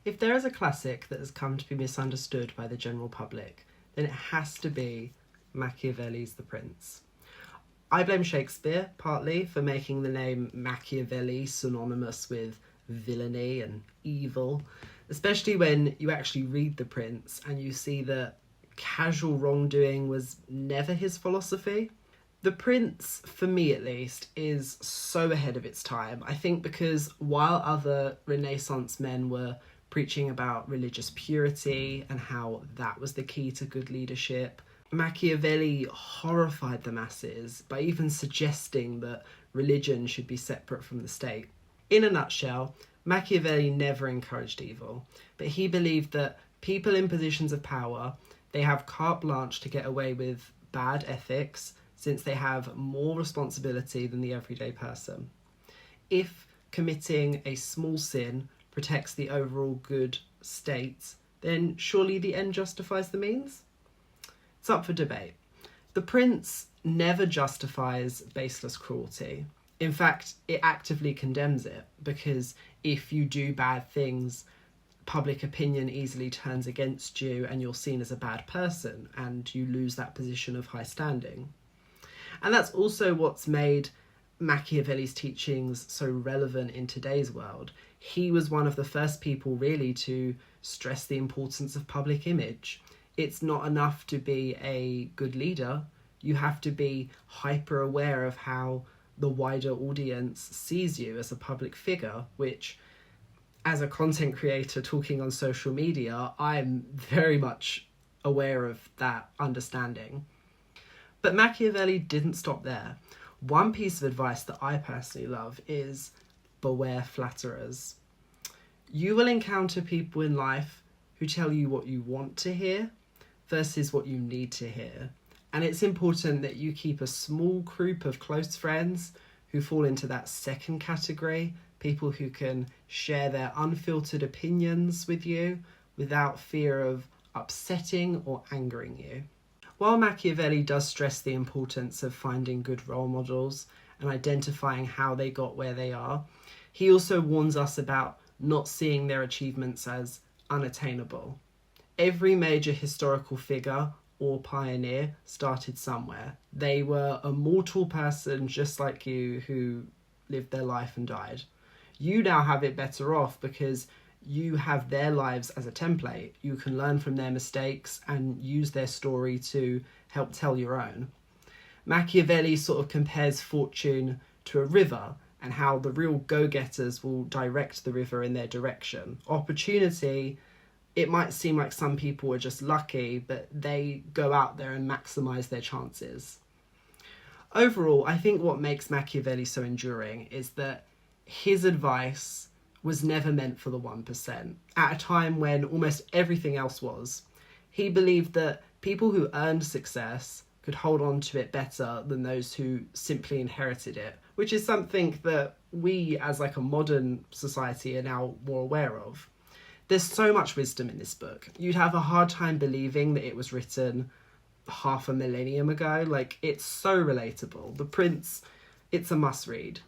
If there is a classic that has come to be misunderstood by the general public, then it has to be Machiavelli's The Prince. I blame Shakespeare, partly, for making the name Machiavelli synonymous with villainy and evil, especially when you actually read The Prince and you see that casual wrongdoing was never his philosophy. The Prince, for me at least, is so ahead of its time. I think because while other Renaissance men were preaching about religious purity and how that was the key to good leadership, Machiavelli horrified the masses by even suggesting that religion should be separate from the state. In a nutshell, Machiavelli never encouraged evil, but he believed that people in positions of power, they have carte blanche to get away with bad ethics since they have more responsibility than the everyday person. If committing a small sin protects the overall good state, then surely the end justifies the means? It's up for debate. The Prince never justifies baseless cruelty. In fact, it actively condemns it, because if you do bad things, public opinion easily turns against you and you're seen as a bad person and you lose that position of high standing. And that's also what's made Machiavelli's teachings so relevant in today's world. He was one of the first people really to stress the importance of public image. It's not enough to be a good leader. You have to be hyper aware of how the wider audience sees you as a public figure, which, as a content creator talking on social media, I'm very much aware of that understanding. But Machiavelli didn't stop there. One piece of advice that I personally love is beware flatterers. You will encounter people in life who tell you what you want to hear versus what you need to hear. And it's important that you keep a small group of close friends who fall into that second category, people who can share their unfiltered opinions with you without fear of upsetting or angering you. While Machiavelli does stress the importance of finding good role models and identifying how they got where they are, he also warns us about not seeing their achievements as unattainable. Every major historical figure or pioneer started somewhere. They were a mortal person just like you who lived their life and died. You now have it better off because you have their lives as a template. You can learn from their mistakes and use their story to help tell your own. Machiavelli sort of compares fortune to a river and how the real go-getters will direct the river in their direction. Opportunity, it might seem like some people are just lucky, but they go out there and maximize their chances. Overall, I think what makes Machiavelli so enduring is that his advice was never meant for the 1%, at a time when almost everything else was. He believed that people who earned success could hold on to it better than those who simply inherited it, which is something that we as like a modern society are now more aware of. There's so much wisdom in this book. You'd have a hard time believing that it was written half a millennium ago. Like, it's so relatable. The Prince, it's a must read.